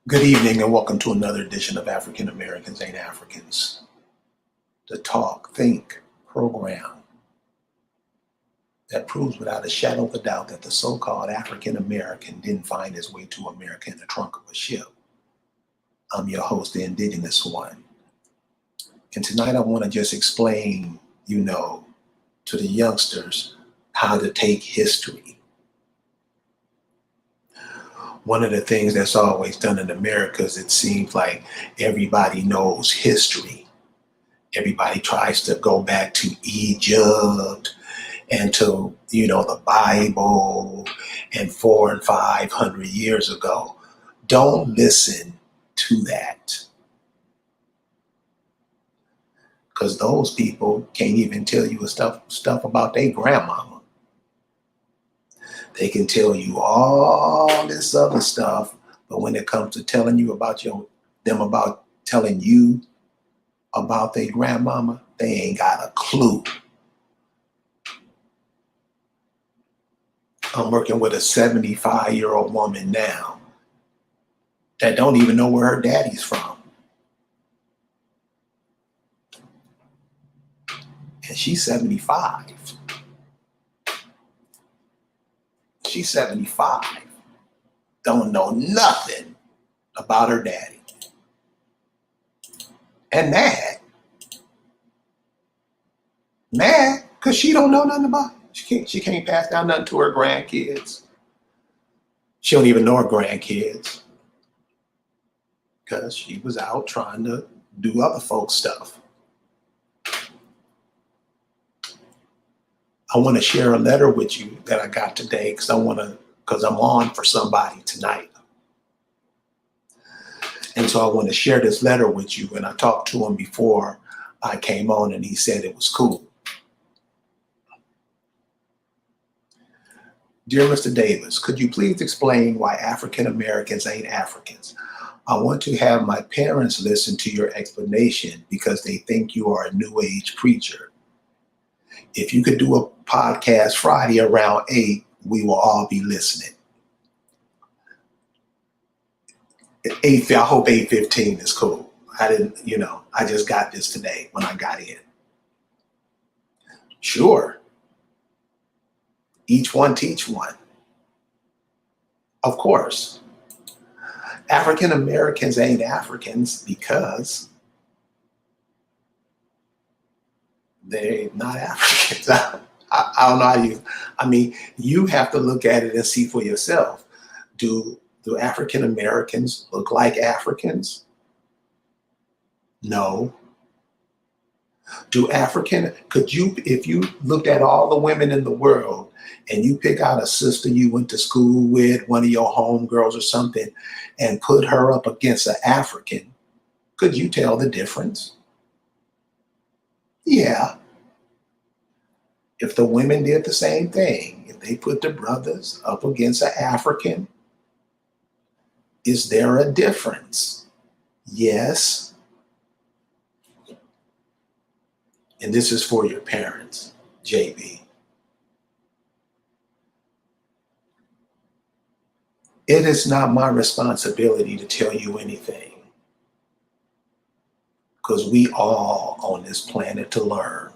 Good evening and welcome to another edition of African Americans Ain't Africans, the talk, think program that proves without a shadow of a doubt that the so-called African American didn't find his way to America in the trunk of a ship. I'm your host, the indigenous one. And tonight I want to just explain, to the youngsters how to take history. One of the things that's always done in America is it seems like everybody knows history. Everybody tries to go back to Egypt and to, the Bible and 400 and 500 years ago. Don't listen to that because those people can't even tell you stuff about their grandmama. They can tell you all this other stuff, but when it comes to telling you about them about telling you about their grandmama, they ain't got a clue. I'm working with a 75-year-old woman now that don't even know where her daddy's from. And she's 75. She's 75. Don't know nothing about her daddy. And mad, because she don't know nothing about it. She can't pass down nothing to her grandkids. She don't even know her grandkids because she was out trying to do other folks' stuff. I want to share a letter with you that I got today because I'm on for somebody tonight. And so I want to share this letter with you. And I talked to him before I came on and he said it was cool. Dear Mr. Davis, could you please explain why African Americans ain't Africans? I want to have my parents listen to your explanation because they think you are a new age preacher. If you could do a podcast Friday around 8, we will all be listening. 8, I hope 8:15 is cool. I just got this today when I got in. Sure. Each one teach one. Of course. African Americans ain't Africans because they're not Africans. I don't know you have to look at it and see for yourself. Do African Americans look like Africans? No. If you looked at all the women in the world and you pick out a sister you went to school with, one of your homegirls or something, and put her up against an African, could you tell the difference? Yeah. If the women did the same thing, if they put the brothers up against an African, is there a difference? Yes. And this is for your parents, JB. It is not my responsibility to tell you anything because we all on this planet to learn.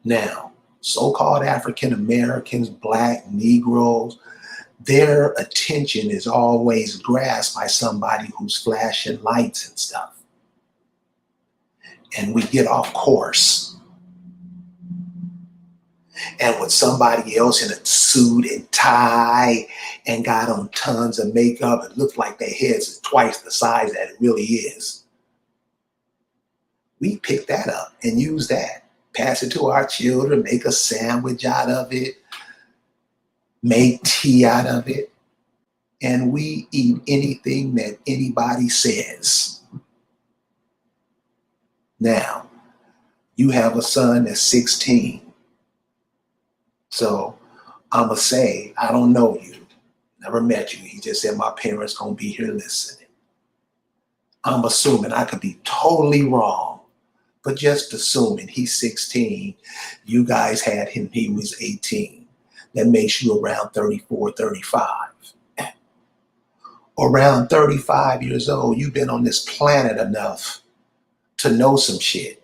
Now, so-called African Americans, Black, Negroes, their attention is always grasped by somebody who's flashing lights and stuff. And we get off course. And with somebody else in a suit and tie and got on tons of makeup, it looks like their heads is twice the size that it really is. We pick that up and use that. Pass it to our children, make a sandwich out of it, make tea out of it, and we eat anything that anybody says. Now, you have a son that's 16. So I'm going to say, I don't know you, never met you. He just said, my parents going to be here listening. I'm assuming, I could be totally wrong, but just assuming he's 16, you guys had him, he was 18. That makes you around 34, 35. Around 35 years old, you've been on this planet enough to know some shit.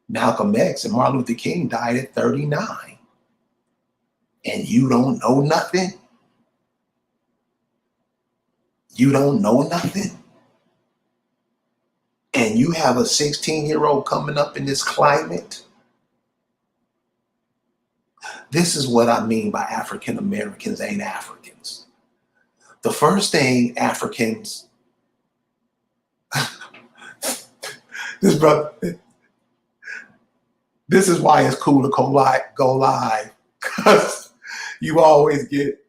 Malcolm X and Martin Luther King died at 39. And you don't know nothing? You don't know nothing? And you have a 16-year-old coming up in this climate? This is what I mean by African Americans ain't Africans. The first thing Africans, this brother, this is why it's cool to go live, because you always get,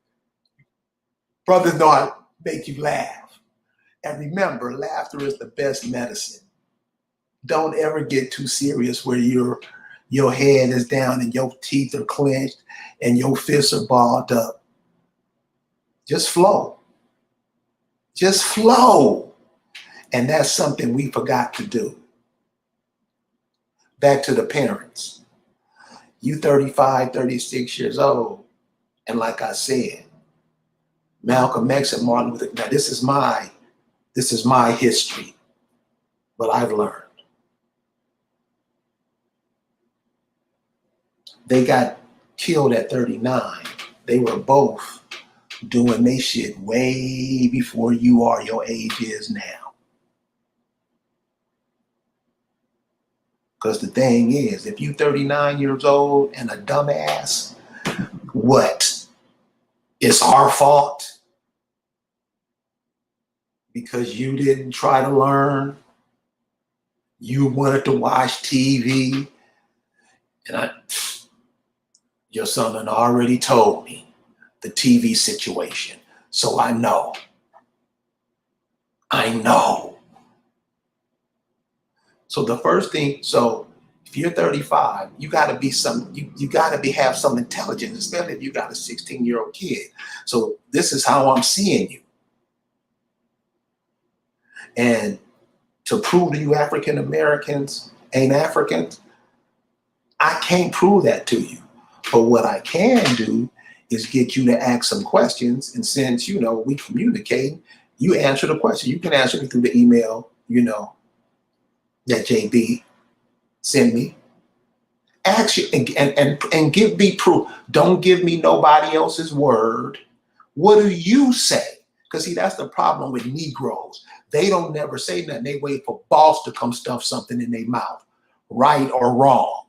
brothers know I make you laugh. And remember, laughter is the best medicine. Don't ever get too serious where your head is down and your teeth are clenched and your fists are balled up. Just flow. Just flow. And that's something we forgot to do. Back to the parents. You 35, 36 years old. And like I said, Malcolm X and Martin Luther King. Now this is my history, what I've learned. They got killed at 39. They were both doing their shit way before your age is now. Because the thing is, if you 39 years old and a dumbass, what? It's our fault because you didn't try to learn. You wanted to watch TV. And your son had already told me the TV situation. So I know. So the first thing, if you're 35, you gotta be have some intelligence, especially if you got a 16-year-old kid. So this is how I'm seeing you. And to prove to you African Americans ain't Africans, I can't prove that to you. But what I can do is get you to ask some questions. And since, we communicate, you answer the question. You can answer me through the email, that JB send me. Ask you and give me proof. Don't give me nobody else's word. What do you say? Because see, that's the problem with Negroes. They don't never say nothing. They wait for boss to come stuff something in their mouth, right or wrong.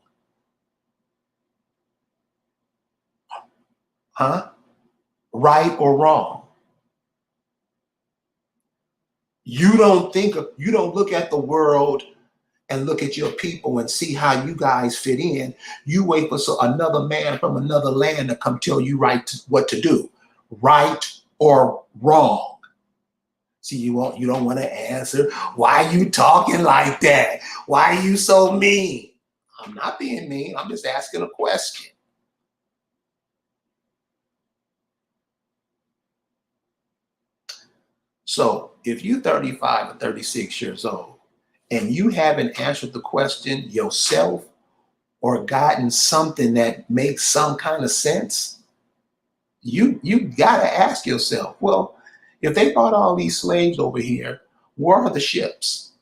Huh? Right or wrong. You don't look at the world and look at your people and see how you guys fit in. You wait for another man from another land to come tell you what to do, right or wrong. See, you don't want to answer. Why are you talking like that? Why are you so mean? I'm not being mean. I'm just asking a question. So if you're 35 or 36 years old and you haven't answered the question yourself or gotten something that makes some kind of sense, you got to ask yourself, well, if they brought all these slaves over here, where are the ships?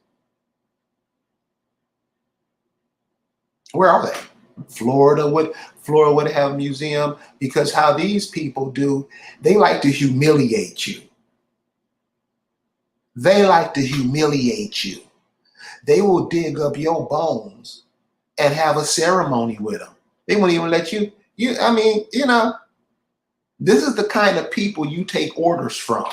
Where are they? Florida would have a museum, because how these people do, they like to humiliate you. They like to humiliate you. They will dig up your bones and have a ceremony with them. They won't even let you, this is the kind of people you take orders from.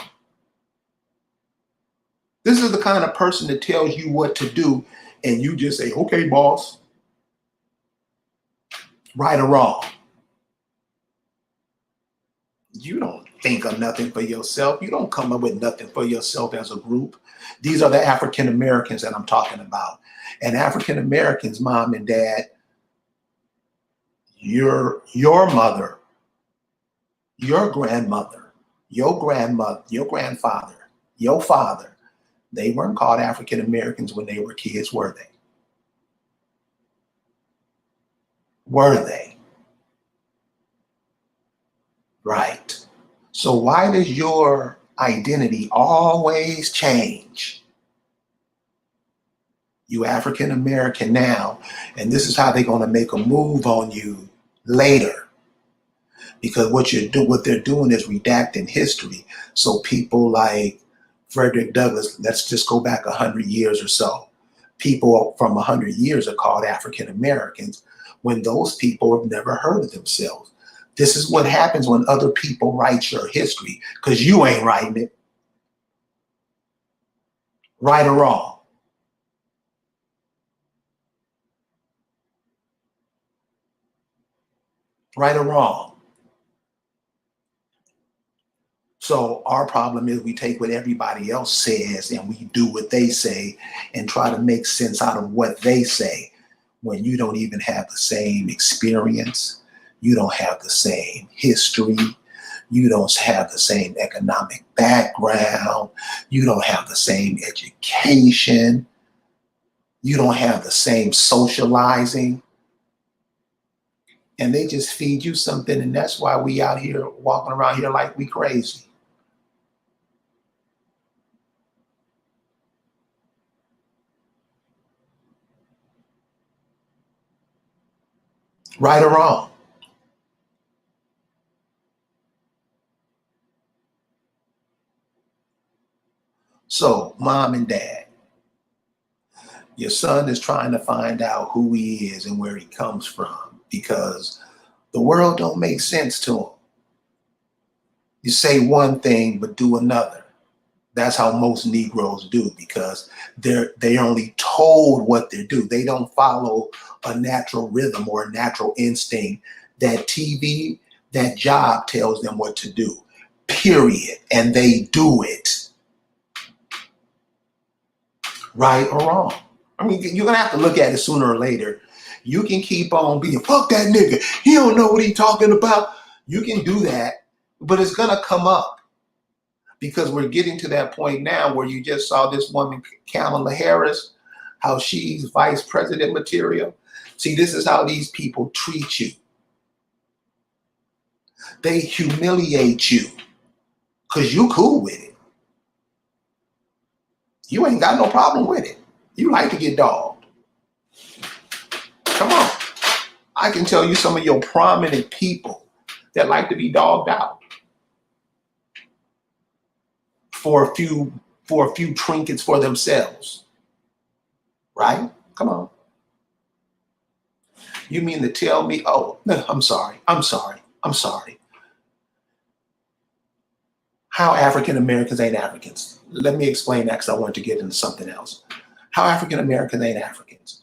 This is the kind of person that tells you what to do and you just say, okay, boss, right or wrong. You don't think of nothing for yourself. You don't come up with nothing for yourself as a group. These are the African Americans that I'm talking about. And African Americans, mom and dad, your mother, your grandmother, your grandfather, your father, they weren't called African Americans when they were kids, were they? Were they? Right. So why does your identity always change. You African American now, and this is how they're going to make a move on you later. Because what they're doing is redacting history. So people like Frederick Douglass, let's just go back 100 years or so. People from 100 years are called African Americans when those people have never heard of themselves. This is what happens when other people write your history, because you ain't writing it. Right or wrong? Right or wrong? So our problem is we take what everybody else says and we do what they say and try to make sense out of what they say when you don't even have the same experience. You don't have the same history. You don't have the same economic background. You don't have the same education. You don't have the same socializing. And they just feed you something. And that's why we out here walking around here like we crazy. Right or wrong? So, mom and dad, your son is trying to find out who he is and where he comes from because the world don't make sense to him. You say one thing but do another. That's how most Negroes do because they only told what they do. They don't follow a natural rhythm or a natural instinct. That TV, that job tells them what to do. Period. And they do it. Right or wrong. I mean, you're gonna have to look at it sooner or later. You can keep on being fuck that nigga. He don't know what he talking about. You can do that, but it's gonna come up because we're getting to that point now where you just saw this woman, Kamala Harris, how she's vice president material. See, this is how these people treat you. They humiliate you because you cool with it. You ain't got no problem with it. You like to get dogged. Come on. I can tell you some of your prominent people that like to be dogged out for a few trinkets for themselves. Right? Come on. You mean to tell me, oh, no, I'm sorry. How African Americans ain't Africans? Let me explain that because I want to get into something else. How African Americans ain't Africans?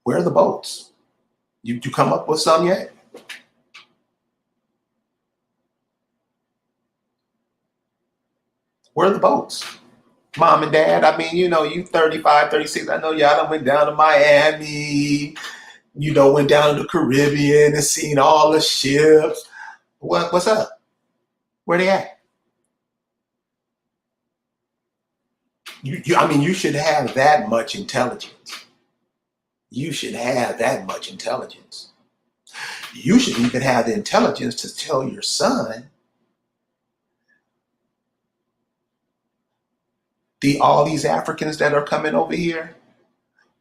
Where are the boats? You come up with some yet? Where are the boats? Mom and dad, I mean, you 35, 36. I know y'all done went down to Miami, went down to the Caribbean and seen all the ships. What's up? Where they at? I mean, you should have that much intelligence. You should have that much intelligence. You should even have the intelligence to tell your son all these Africans that are coming over here,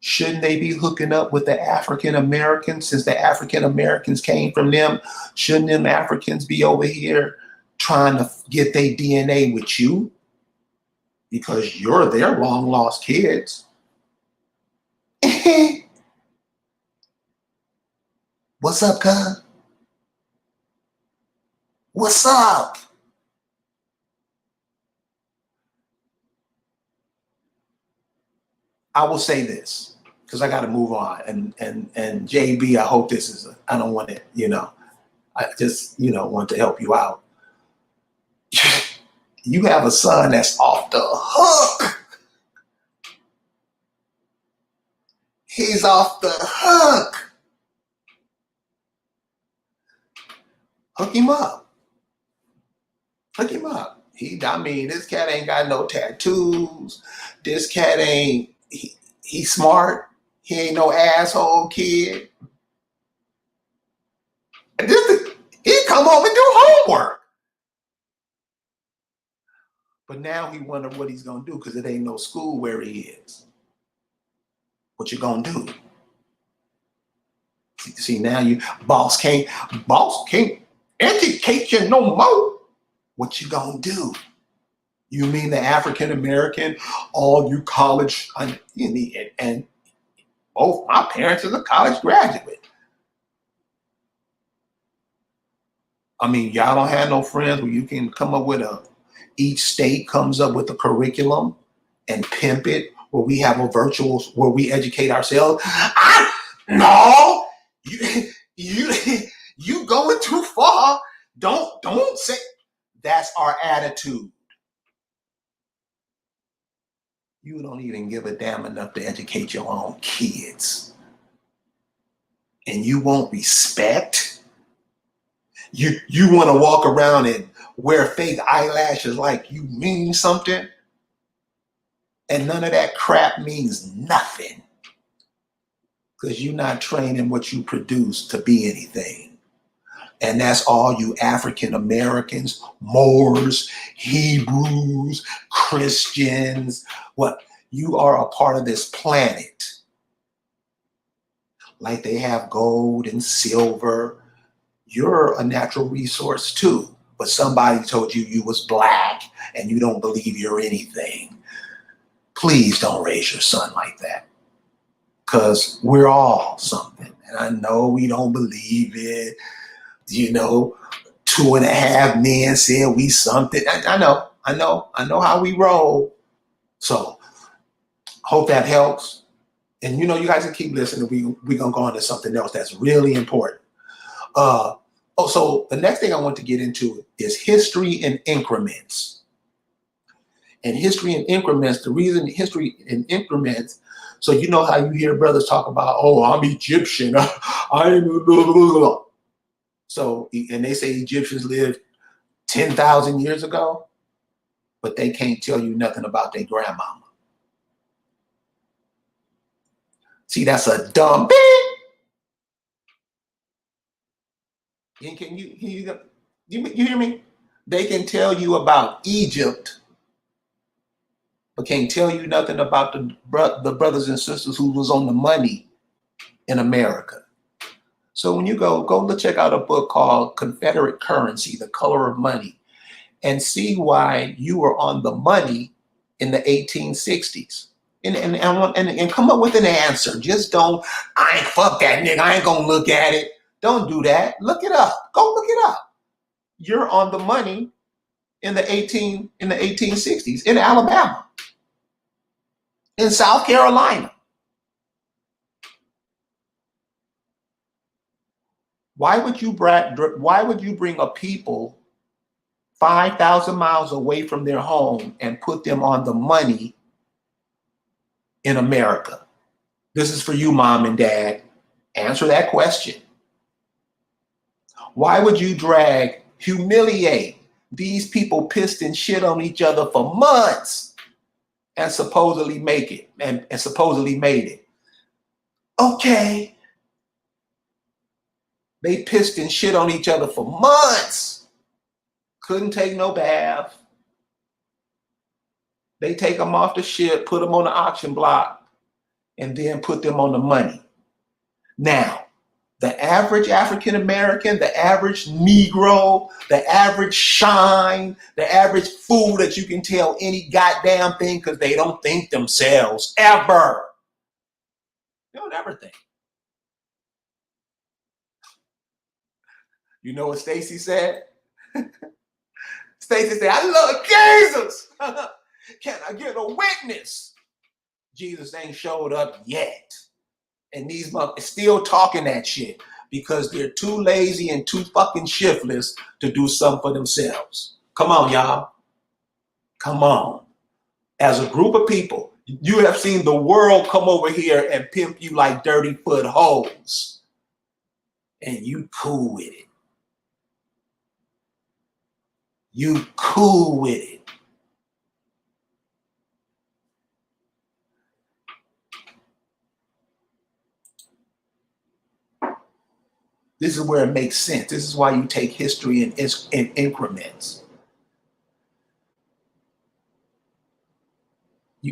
shouldn't they be hooking up with the African Americans since the African Americans came from them? Shouldn't them Africans be over here trying to get their DNA with you because you're their long lost kids? What's up, cuz? What's up? I will say this because I got to move on. And JB, I hope this is. I don't want it. I just want to help you out. You have a son that's off the hook. He's off the hook. Hook him up. Hook him up. I mean, this cat ain't got no tattoos. This cat ain't. He's smart. He ain't no asshole kid. And he come home and do homework. But now he wonder what he's gonna do because it ain't no school where he is. What you gonna do? See now you boss can't educate you no more. What you gonna do? You mean the African American, all you college, and both my parents is a college graduate. I mean, y'all don't have no friends where you can come up with each state comes up with a curriculum and pimp it, where we have a virtual, where we educate ourselves. No, you, you going too far. Don't say, that's our attitude. You don't even give a damn enough to educate your own kids. And you won't respect. You want to walk around and wear fake eyelashes like you mean something. And none of that crap means nothing. Because you're not training what you produce to be anything. And that's all you African Americans, Moors, Hebrews, Christians. What? You are a part of this planet. Like they have gold and silver. You're a natural resource too. But somebody told you you was black and you don't believe you're anything. Please don't raise your son like that. Because we're all something. And I know we don't believe it. 2.5 men said we something. I know how we roll. So hope that helps. And you guys can keep listening. We're gonna go on to something else that's really important. So the next thing I want to get into is history in increments. And history in increments, the reason history in increments, so you know how you hear brothers talk about, oh, I'm Egyptian. I'm blah, blah, blah. So, and they say Egyptians lived 10,000 years ago, but they can't tell you nothing about their grandmama. See, that's a dumb bit. Can you hear me? They can tell you about Egypt, but can't tell you nothing about the brothers and sisters who was on the money in America. So when you go check out a book called Confederate Currency, The Color of Money, and see why you were on the money in the 1860s. And come up with an answer. Just don't, I ain't fuck that nigga, I ain't gonna look at it. Don't do that. Look it up. Go look it up. You're on the money in the 1860s in Alabama, in South Carolina. Why would you bring a people 5,000 miles away from their home and put them on the money in America? This is for you, mom and dad. Answer that question. Why would you humiliate these people pissed and shit on each other for months and supposedly make it and supposedly made it? Okay. They pissed and shit on each other for months. Couldn't take no bath. They take them off the ship, put them on the auction block, and then put them on the money. Now, the average African American, the average Negro, the average shine, the average fool that you can tell any goddamn thing because they don't think themselves ever. They don't ever think. You know what Stacy said? Stacy said, I love Jesus. Can I get a witness? Jesus ain't showed up yet. And these motherfuckers still talking that shit because they're too lazy and too fucking shiftless to do something for themselves. Come on, y'all. Come on. As a group of people, you have seen the world come over here and pimp you like dirty foot hoes. And you cool with it. You cool with it. This is where it makes sense. This is why you take history in increments.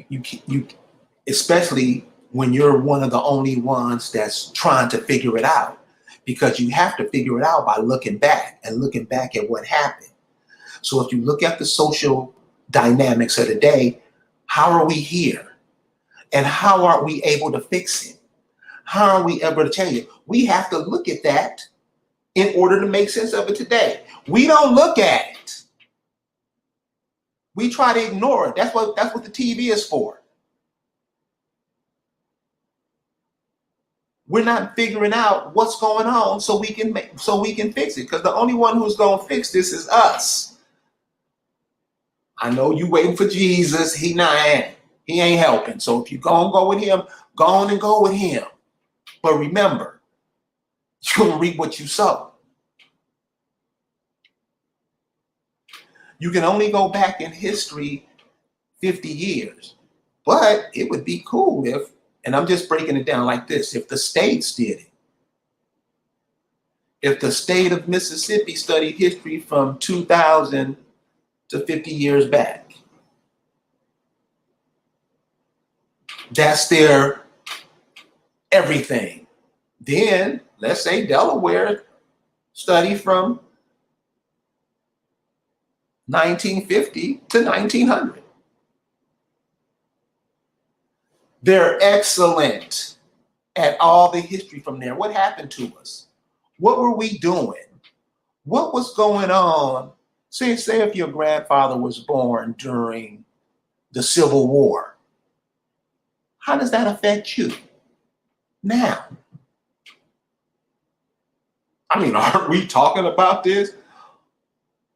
you especially when you're one of the only ones that's trying to figure it out, because you have to figure it out by looking back and looking back at what happened. So if you look at the social dynamics of the day, how are we here? And how are we able to fix it? How are we able to change it? We have to look at that in order to make sense of it today. We don't look at it. We try to ignore it. That's what the TV is for. We're not figuring out what's going on so we can fix it. Because the only one who's gonna fix this is us. I know you waiting for Jesus. He ain't helping. So if you gonna go with him, go on and go with him. But remember, you'll reap what you sow. You can only go back in history 50 years. But it would be cool if, and I'm just breaking it down like this, if the states did it. If the state of Mississippi studied history from 2000 to 50 years back, that's their everything. Then let's say Delaware studied from 1950 to 1900. They're excellent at all the history from there. What happened to us? What were we doing? What was going on? Say if your grandfather was born during the Civil War, how does that affect you now? I mean, aren't we talking about this?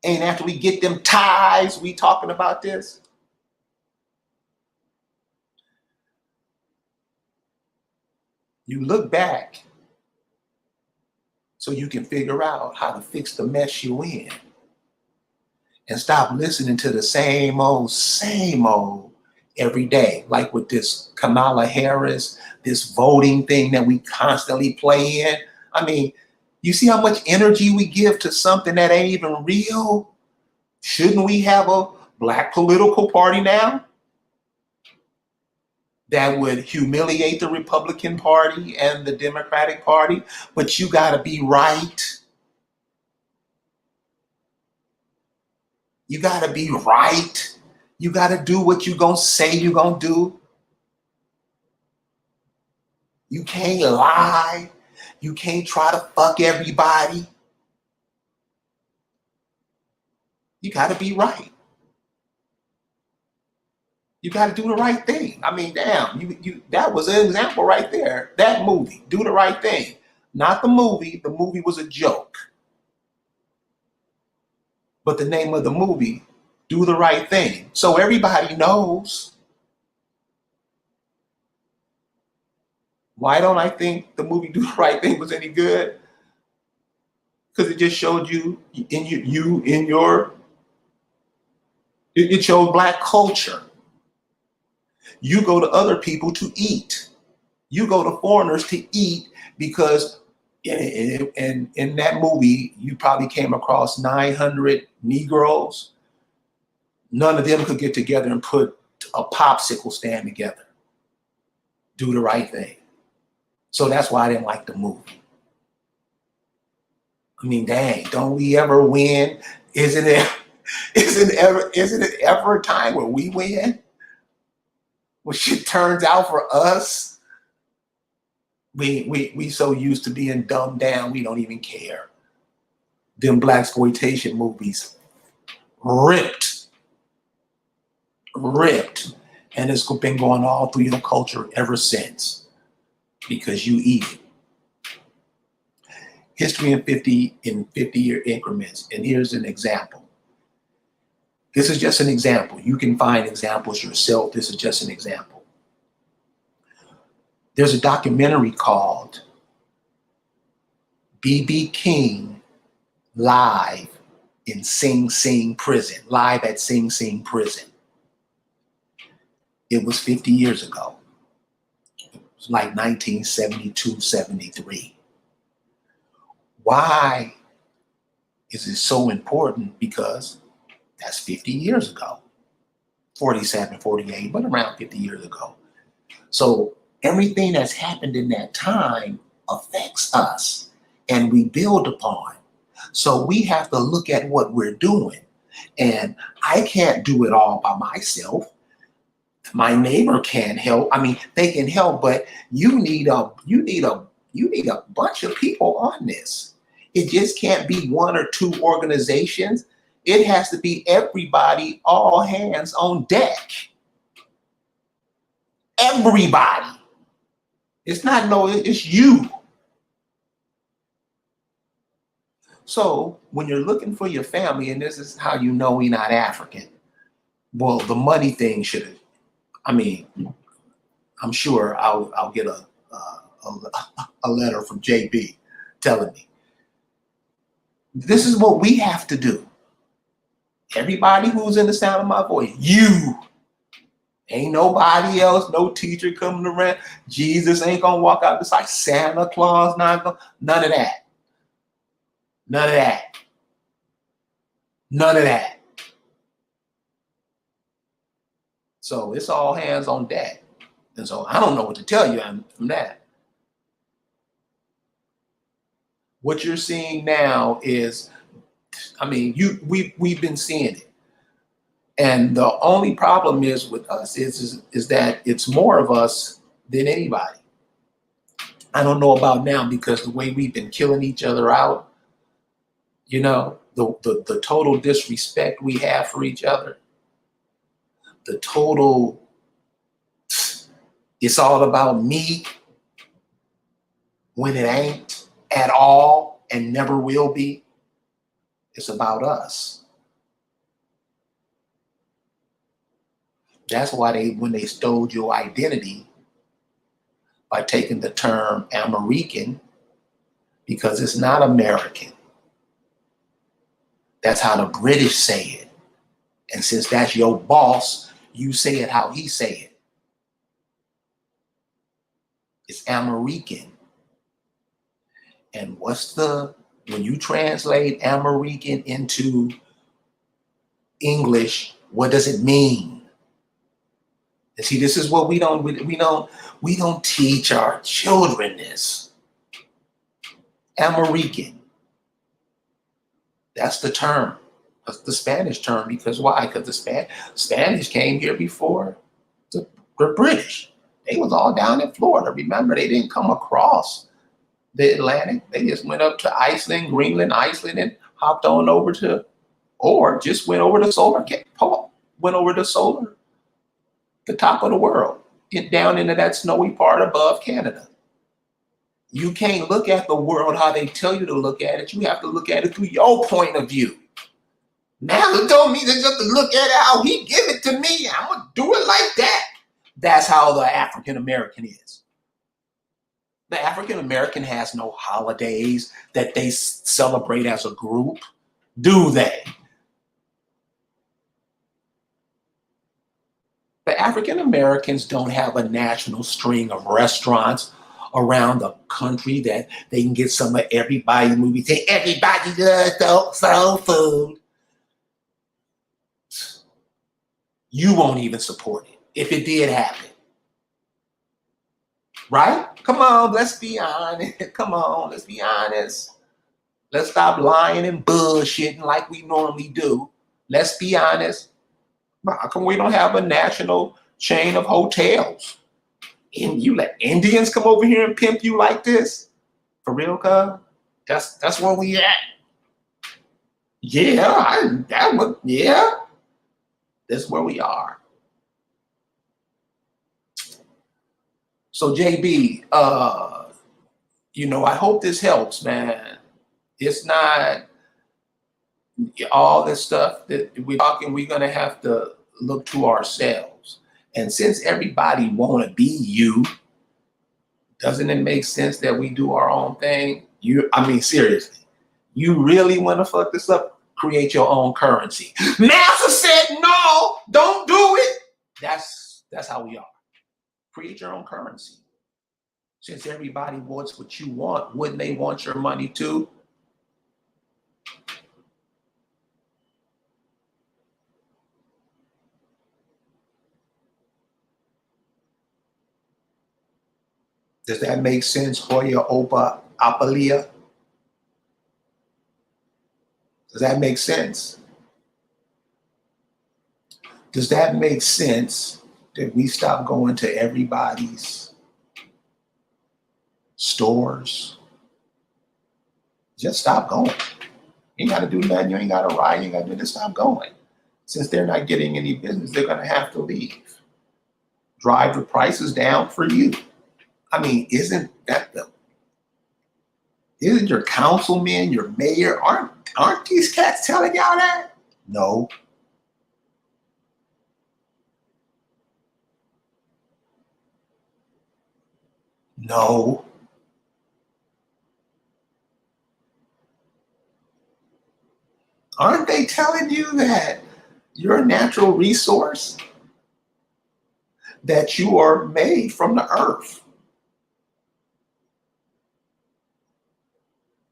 And after we get them ties, we talking about this? You look back so you can figure out how to fix the mess you're in. And stop listening to the same old every day. Like with this Kamala Harris, this voting thing that we constantly play in. I mean, you see how much energy we give to something that ain't even real? Shouldn't we have a black political party now that would humiliate the Republican Party and the Democratic Party? But you gotta be right. You gotta be right. You gotta do what you gonna say you gonna do. You can't lie. You can't try to fuck everybody. You gotta be right. You gotta do the right thing. I mean, damn, you that was an example right there. That movie, Do the Right Thing. Not the movie. The movie was a joke. But the name of the movie, Do the Right Thing. So everybody knows. Why don't I think the movie Do the Right Thing was any good? Because it just showed you in your it showed black culture. You go to other people to eat. You go to foreigners to eat because in that movie, you probably came across 900 Negroes. None of them could get together and put a popsicle stand together. Do the right thing. So that's why I didn't like the movie. I mean, dang, don't we ever win? Isn't it ever a time where we win? When shit turns out for us, we so used to being dumbed down, we don't even care. Them blaxploitation movies ripped, and it's been going all through your culture ever since because you eat it. History in 50-year increments, and here's an example. This is just an example. You can find examples yourself. This is just an example. There's a documentary called B.B. King Live in Sing Sing Prison, live at Sing Sing Prison. It was 50 years ago. It was like 1972, 73. Why is it so important? Because that's 50 years ago. 47, 48, but around 50 years ago. So everything that's happened in that time affects us and we build upon. So we have to look at what we're doing. And I can't do it all by myself. My neighbor can't help. I mean, they can help, but you need a bunch of people on this. It just can't be one or two organizations. It has to be everybody, all hands on deck. Everybody. It's not no, it's you. So when you're looking for your family, and this is how you know we're not African, well, the money thing should have, I mean, I'm sure I'll get a letter from JB telling me this is what we have to do. Everybody who's in the sound of my voice, you. Ain't nobody else, no teacher coming around. Jesus ain't gonna walk out the side. Santa Claus not gonna, none of that. None of that. None of that. So it's all hands on deck. And so I don't know what to tell you from that. What you're seeing now is, I mean, we've been seeing it. And the only problem is with us is that it's more of us than anybody. I don't know about now because the way we've been killing each other out, you know, the total disrespect we have for each other, the total, it's all about me when it ain't at all and never will be. It's about us. That's why when they stole your identity by taking the term American, because it's not American. That's how the British say it. And since that's your boss, you say it how he say it. It's American. And when you translate American into English, what does it mean? And see, this is what we don't teach our children this. American. That's the term. That's the Spanish term. Because why? Because the Spanish came here before the British. They was all down in Florida. Remember, they didn't come across the Atlantic. They just went up to Iceland, Greenland, Iceland, and hopped on over to, or just went over the top of the world, get down into that snowy part above Canada. You can't look at the world how they tell you to look at it. You have to look at it through your point of view. Now he told me to just look at it how he give it to me. I'm gonna do it like that. That's how the African American is. The African American has no holidays that they celebrate as a group, do they? The African Americans don't have a national string of restaurants around the country that they can get some of everybody's movies. Say everybody loves soul food. You won't even support it if it did happen. Right? Come on, let's be honest. Come on, let's be honest. Let's stop lying and bullshitting like we normally do. Let's be honest. How come we don't have a national chain of hotels? And you let Indians come over here and pimp you like this? For real, cuz? That's where we at. Yeah, that's where we are. So JB, I hope this helps, man. It's not all this stuff that we're talking, we're gonna have to look to ourselves. And since everybody wanna be you, doesn't it make sense that we do our own thing? Seriously, you really wanna fuck this up? Create your own currency. NASA said no, don't do it. That's how we are. Create your own currency. Since everybody wants what you want, wouldn't they want your money too? Does that make sense? Hoya Opa Apalia? Does that make sense? Does that make sense that we stop going to everybody's stores? Just stop going. You ain't got to do nothing. You ain't got to ride. You ain't got to do this. Stop going. Since they're not getting any business, they're going to have to leave. Drive the prices down for you. I mean, isn't your councilman, your mayor, aren't these cats telling y'all that? No. No. Aren't they telling you that you're a natural resource? That you are made from the earth?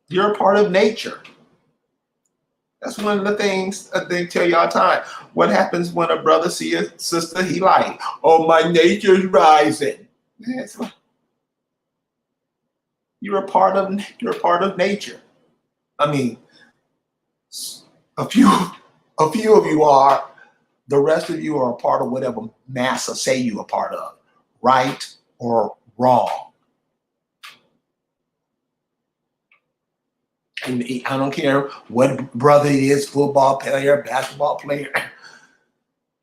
You're a part of nature. That's one of the things they tell you all the time. What happens when a brother see a sister? He like, oh, my nature's rising. You're a part of nature. I mean, a few of you are. The rest of you are a part of whatever massa say you are part of, right or wrong. And I don't care what brother it is, football player, basketball player.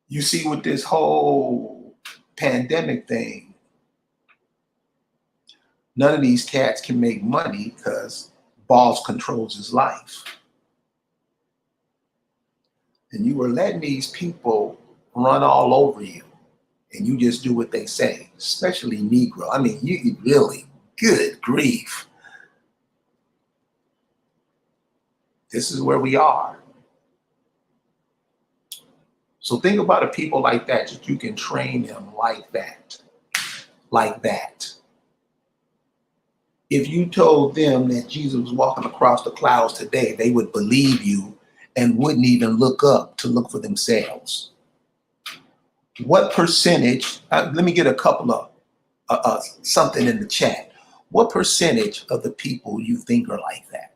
You see, with this whole pandemic thing, none of these cats can make money because boss controls his life. And you were letting these people run all over you, and you just do what they say, especially Negro. I mean, you really, good grief. This is where we are. So think about a people like that you can train them like that. Like that. If you told them that Jesus was walking across the clouds today, they would believe you and wouldn't even look up to look for themselves. What percentage, let me get a couple of something in the chat. What percentage of the people you think are like that?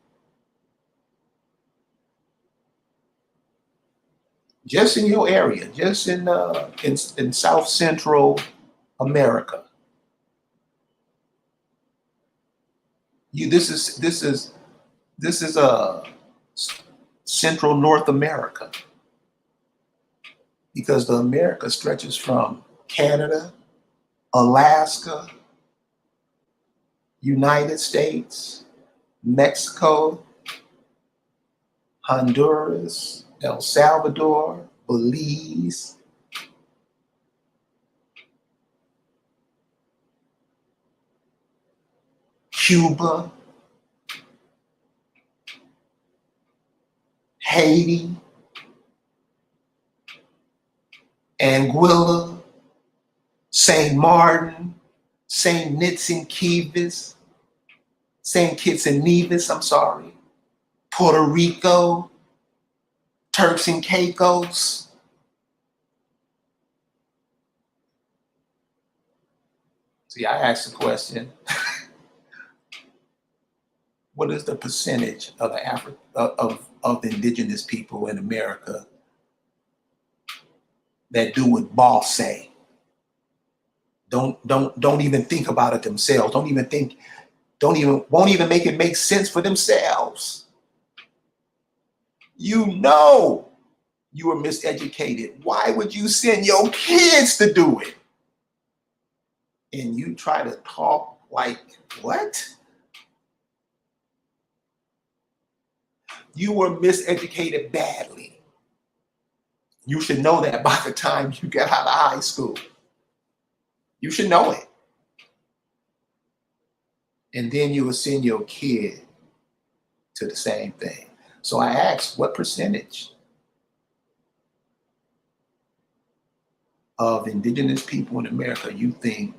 Just in your area, just in South Central America. This is Central North America, because the America stretches from Canada, Alaska, United States, Mexico, Honduras, El Salvador, Belize, Cuba, Haiti, Anguilla, St. Martin, St. Kitts and Nevis, Puerto Rico, Turks and Caicos. See, I asked the question, what is the percentage of the indigenous people in America that do what boss say? Don't even think about it themselves. Won't even make it make sense for themselves. You know you were miseducated. Why would you send your kids to do it? And you try to talk like, what? You were miseducated badly. You should know that by the time you get out of high school. You should know it. And then you will send your kid to the same thing. So I asked, what percentage of indigenous people in America you think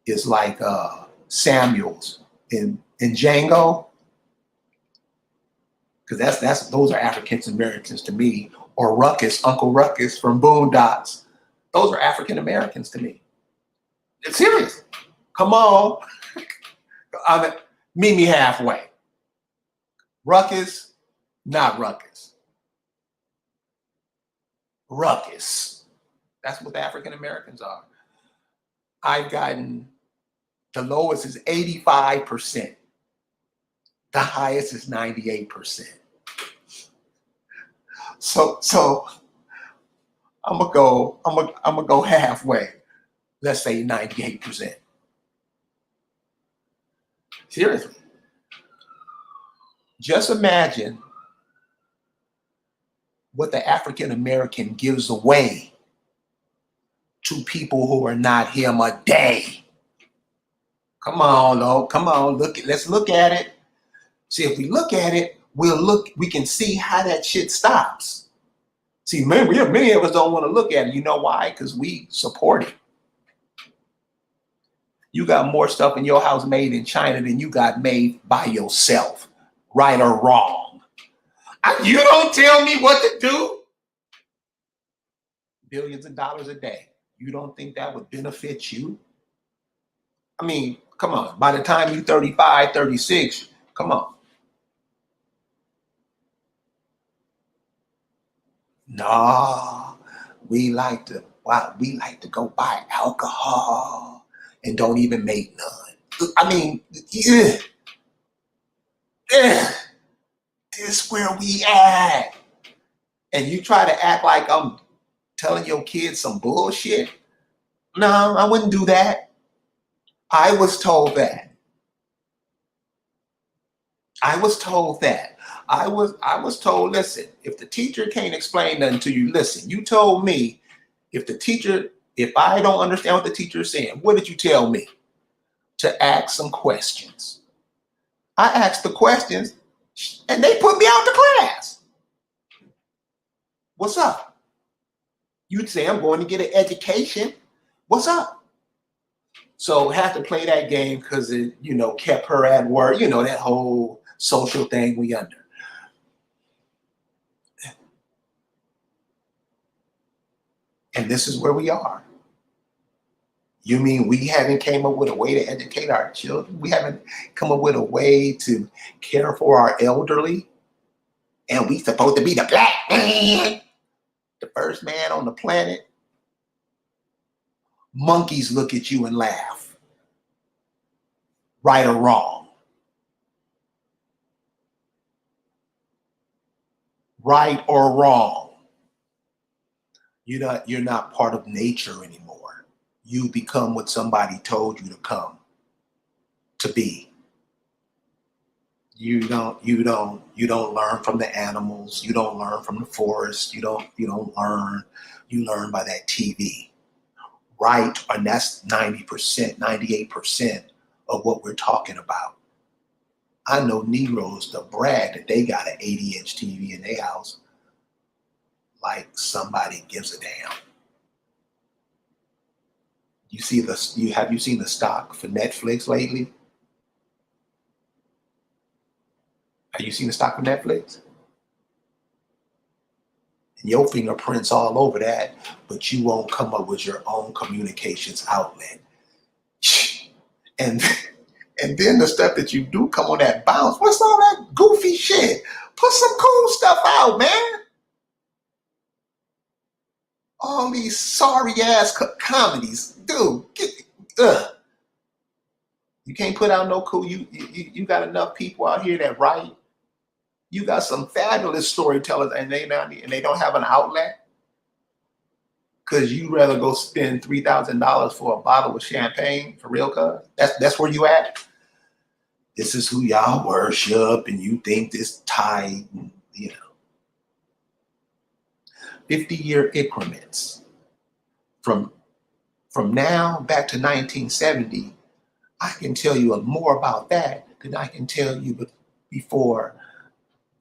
is like Samuels in Django? Because those are African Americans to me, or Ruckus, Uncle Ruckus from Boondocks. Those are African Americans to me. It's serious. Come on. Meet me halfway. Ruckus, not ruckus. Ruckus. That's what the African Americans are. I've gotten the lowest is 85%. The highest is 98%. So I'm gonna go halfway. Let's say 98%. Seriously. Just imagine what the African American gives away to people who are not him a day. Come on, though. Come on, let's look at it. See, if we look at it, we can see how that shit stops. See, many of us don't want to look at it. You know why? Because we support it. You got more stuff in your house made in China than you got made by yourself, right or wrong. You don't tell me what to do. Billions of dollars a day. You don't think that would benefit you? I mean, come on. By the time you're 35, 36, come on. No, we like to go buy alcohol and don't even make none. I mean, this is where we at. And you try to act like I'm telling your kids some bullshit. No, I wouldn't do that. I was told that. I was told, listen, if the teacher can't explain nothing to you, listen, you told me if I don't understand what the teacher is saying, what did you tell me? To ask some questions. I asked the questions and they put me out the class. What's up? You'd say, I'm going to get an education. What's up? So have to play that game because it, kept her at work, that whole social thing we under. And this is where we are. You mean we haven't came up with a way to educate our children? We haven't come up with a way to care for our elderly? And we supposed to be the black man, the first man on the planet? Monkeys look at you and laugh. Right or wrong? Right or wrong? You're not part of nature anymore. You become what somebody told you to come to be. You don't learn from the animals. You don't learn from the forest. You don't learn. You learn by that TV. Right? And that's 90%, 98% of what we're talking about. I know Negroes that brag that they got an 80-inch TV in their house like somebody gives a damn. Have you seen the stock for Netflix lately? Have you seen the stock for Netflix? And your fingerprints all over that, but you won't come up with your own communications outlet. And then the stuff that you do come on that bounce. What's all that goofy shit? Put some cool stuff out, man. All these sorry ass comedies, dude. You can't put out no cool. You got enough people out here that write. You got some fabulous storytellers, and they don't have an outlet because you rather go spend $3,000 for a bottle of champagne for real. Cause that's where you at. This is who y'all worship, and you think this tight, 50-year increments from now back to 1970. I can tell you more about that than I can tell you before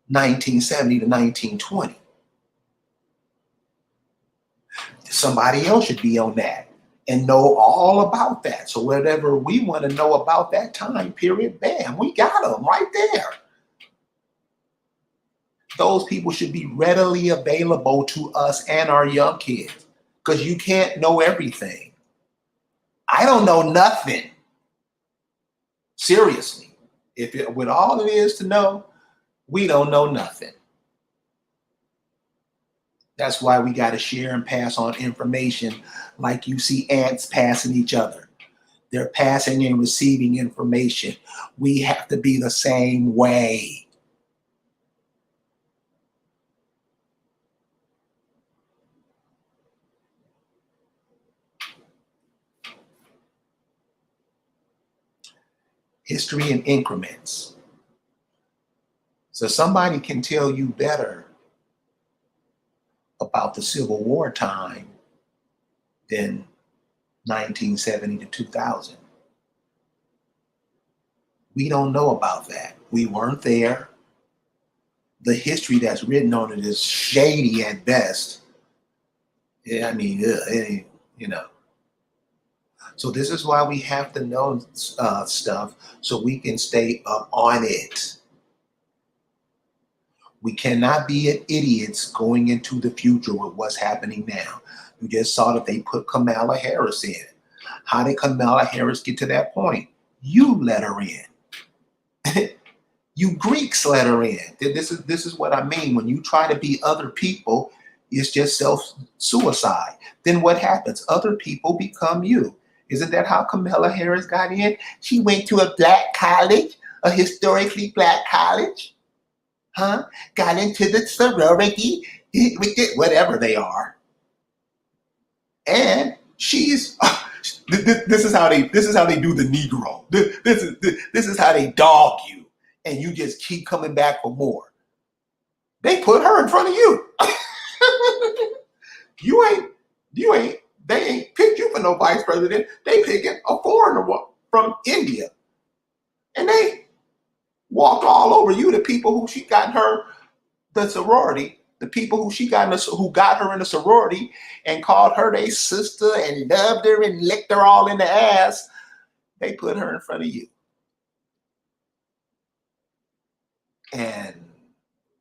1970 to 1920. Somebody else should be on that and know all about that. So whatever we want to know about that time period, bam, we got them right there. Those people should be readily available to us and our young kids because you can't know everything. I don't know nothing. Seriously. With all it is to know, we don't know nothing. That's why we got to share and pass on information like you see ants passing each other. They're passing and receiving information. We have to be the same way. History in increments. So somebody can tell you better about the Civil War time than 1970 to 2000. We don't know about that. We weren't there. The history that's written on it is shady at best. Yeah, I mean, you know. So this is why we have to know stuff so we can stay up on it. We cannot be idiots going into the future with what's happening now. You just saw that they put Kamala Harris in. How did Kamala Harris get to that point? You let her in. You Greeks let her in. This is what I mean. When you try to be other people, it's just self-suicide. Then what happens? Other people become you. Isn't that how Kamala Harris got in? She went to a black college, a historically black college. Huh? Got into the sorority, whatever they are. And she's this is how they do the Negro. This is how they dog you, and you just keep coming back for more. They put her in front of you. They ain't picked you for no vice president. They picking a foreigner from India, and they walked all over you. The people who she got in her the sorority, the people who got her in the sorority and called her their sister and loved her and licked her all in the ass, they put her in front of you. And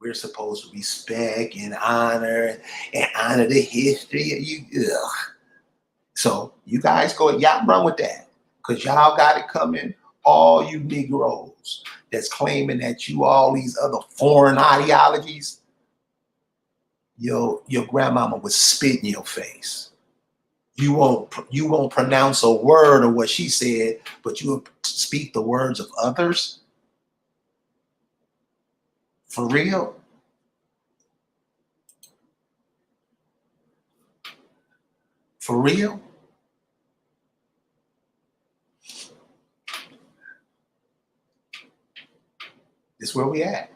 we're supposed to respect and honor the history of you. Ugh. So you guys y'all run with that, because y'all got it coming. All you Negroes that's claiming that you all these other foreign ideologies, your grandmama would spit in your face. You won't pronounce a word of what she said, but you will speak the words of others. For real? For real? This is where we at.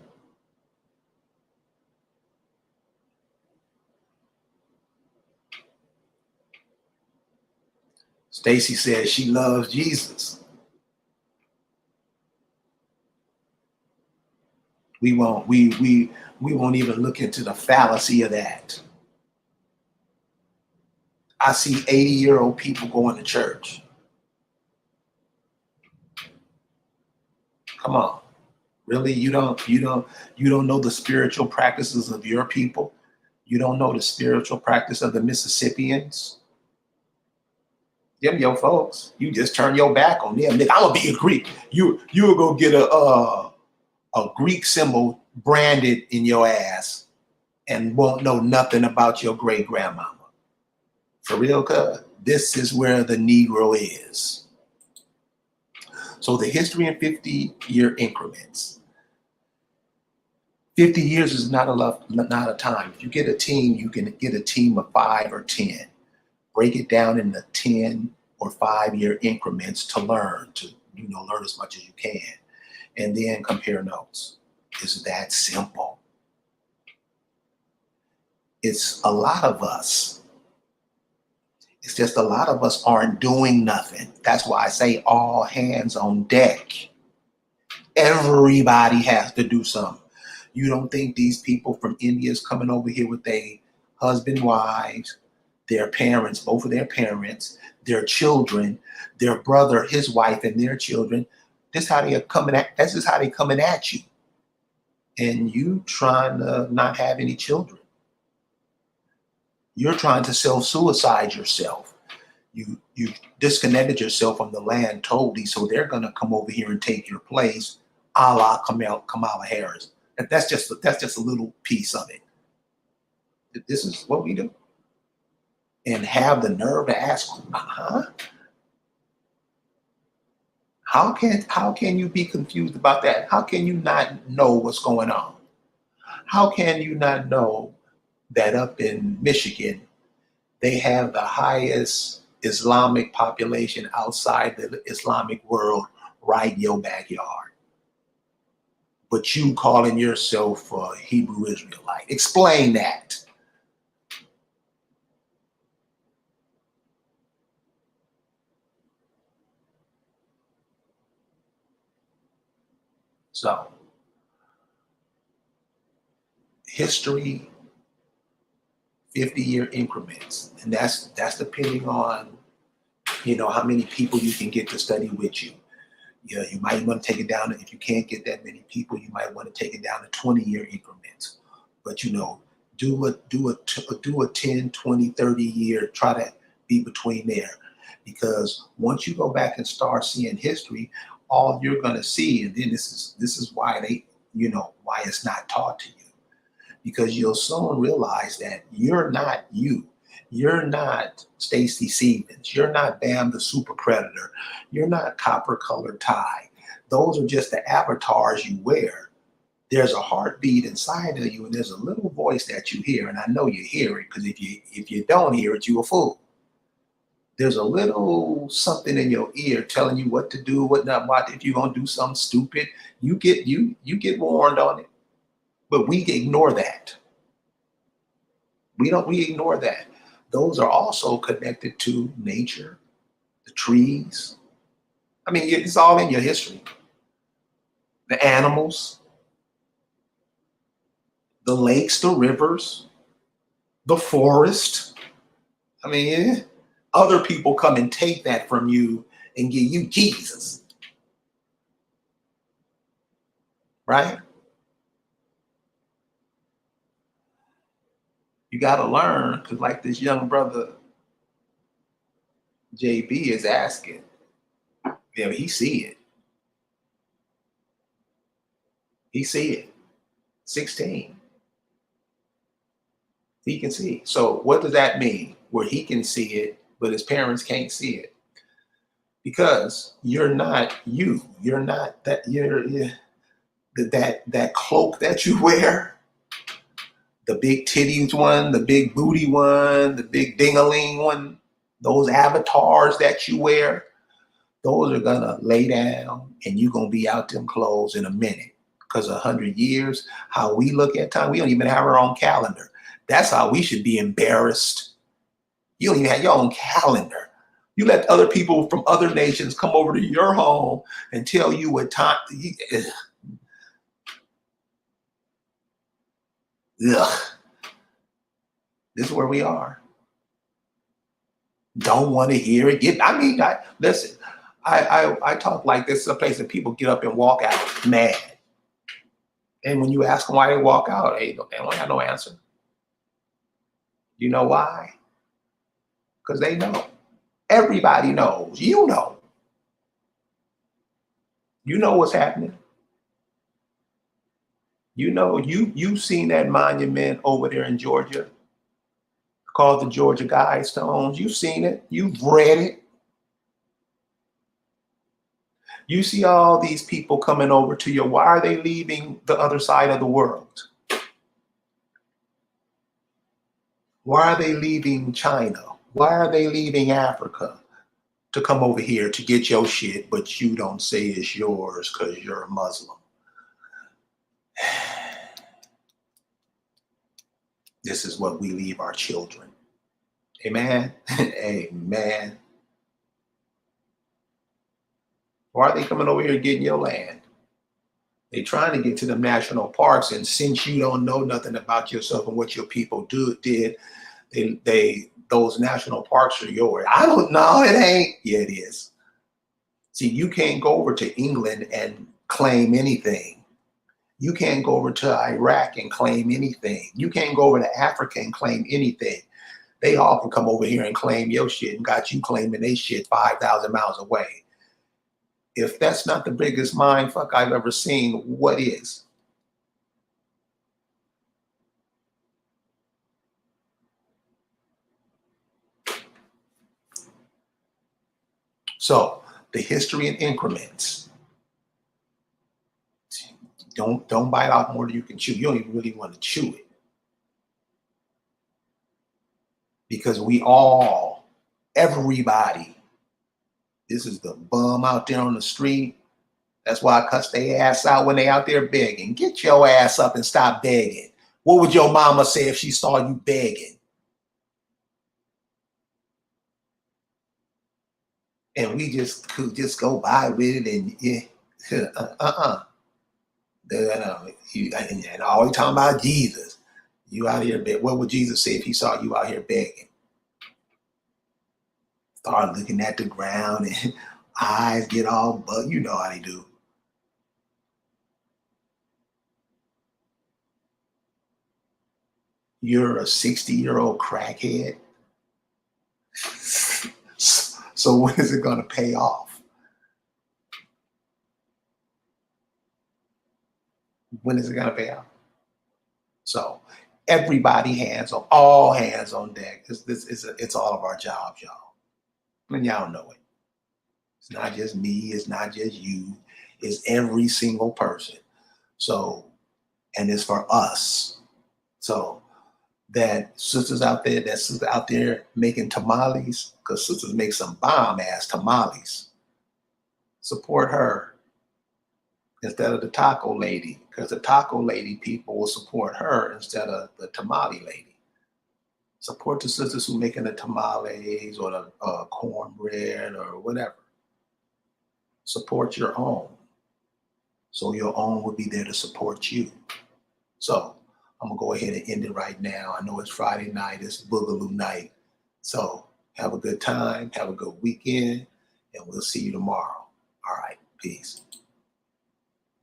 Stacy says she loves Jesus. We won't even look into the fallacy of that. I see 80-year-old people going to church. Come on. Really? You don't know the spiritual practices of your people? You don't know the spiritual practice of the Mississippians? Them your folks. You just turn your back on them. Nigga, I'm gonna be a Greek. You'll go get a Greek symbol branded in your ass and won't know nothing about your great grandmama. For real, cuz this is where the Negro is. So the history in 50-year increments. 50 years is not a time. If you get a team, you can get a team of 5 or 10. Break it down into 10 or 5-year increments to learn as much as you can, and then compare notes. It's that simple. It's a lot of us. It's just a lot of us aren't doing nothing. That's why I say all hands on deck. Everybody has to do something. You don't think these people from India is coming over here with their husband, wives, their parents, both of their parents, their children, their brother, his wife, and their children. This is how they coming at you. And you trying to not have any children. You're trying to self-suicide yourself. You disconnected yourself from the land totally, so they're gonna come over here and take your place, a la Kamala Harris. That's just a little piece of it. This is what we do, and have the nerve to ask, huh? How can you be confused about that? How can you not know what's going on? How can you not know that up in Michigan they have the highest Islamic population outside the Islamic world right in your backyard? But you calling yourself a Hebrew Israelite. Explain that. So history, 50-year increments. And that's depending on, how many people you can get to study with you. You might want to take it down. If you can't get that many people, you might want to take it down to 20-year increments. But do a 10, 20, 30 year, try to be between there. Because once you go back and start seeing history, all you're gonna see, and then this is why why it's not taught to you. Because you'll soon realize that you're not you. You're not Stacy Stevens. You're not Bam the Super Predator. You're not Copper Colored Tie. Those are just the avatars you wear. There's a heartbeat inside of you, and there's a little voice that you hear, and I know you hear it, because if you don't hear it, you're a fool. There's a little something in your ear telling you what to do, what not, what if you're gonna do something stupid. You get warned on it, but we ignore that. We ignore that. Those are also connected to nature, the trees. I mean, it's all in your history. The animals, the lakes, the rivers, the forest. I mean, other people come and take that from you and give you Jesus, right? You got to learn, because like this young brother JB is asking, he see it. He see it. 16. He can see. So what does that mean? Where he can see it, but his parents can't see it? Because you're not you. You're not that. That cloak that you wear, the big titties one, the big booty one, the big ding-a-ling one, those avatars that you wear, those are gonna lay down, and you're gonna be out them clothes in a minute. Because 100 years, how we look at time, we don't even have our own calendar. That's how we should be embarrassed. You don't even have your own calendar. You let other people from other nations come over to your home and tell you what time. Ugh. This is where we are. Don't want to hear it. Listen. I talk like this is a place that people get up and walk out mad. And when you ask them why they walk out, they don't have no answer. You know why? Because they know. Everybody knows. You know. You know what's happening. You've seen that monument over there in Georgia called the Georgia Guidestones. You've seen it. You've read it. You see all these people coming over to you. Why are they leaving the other side of the world? Why are they leaving China? Why are they leaving Africa to come over here to get your shit, but you don't say it's yours because you're a Muslim? This is what we leave our children. Amen. Amen. Why are they coming over here getting your land? They're trying to get to the national parks, and since you don't know nothing about yourself and what your people did, those national parks are yours. I don't know. It ain't. Yeah, it is. See, you can't go over to England and claim anything. You can't go over to Iraq and claim anything. You can't go over to Africa and claim anything. They all can come over here and claim your shit and got you claiming they shit 5,000 miles away. If that's not the biggest mind fuck I've ever seen, what is? So the history in increments. Don't bite off more than you can chew. You don't even really want to chew it. Because we all, everybody, this is the bum out there on the street. That's why I cuss their ass out when they out there begging. Get your ass up and stop begging. What would your mama say if she saw you begging? And we just could just go by with it and yeah, and always talking about Jesus. You out here begging. What would Jesus say if he saw you out here begging? Start looking at the ground and eyes get all bugged. You know how they do. You're a 60-year-old crackhead. So when is it going to pay off? When is it going to pay off? So everybody all hands on deck. It's all of our jobs, y'all. And y'all know it. It's not just me. It's not just you. It's every single person. So, and it's for us. So that sisters out there making tamales, because sisters make some bomb ass tamales. Support her instead of the taco lady, because the taco lady people will support her instead of the tamale lady. Support the sisters who making the tamales or the cornbread or whatever. Support your own, so your own will be there to support you. So I'm gonna go ahead and end it right now. I know it's Friday night, it's Boogaloo night. So have a good time, have a good weekend, and we'll see you tomorrow. All right, peace.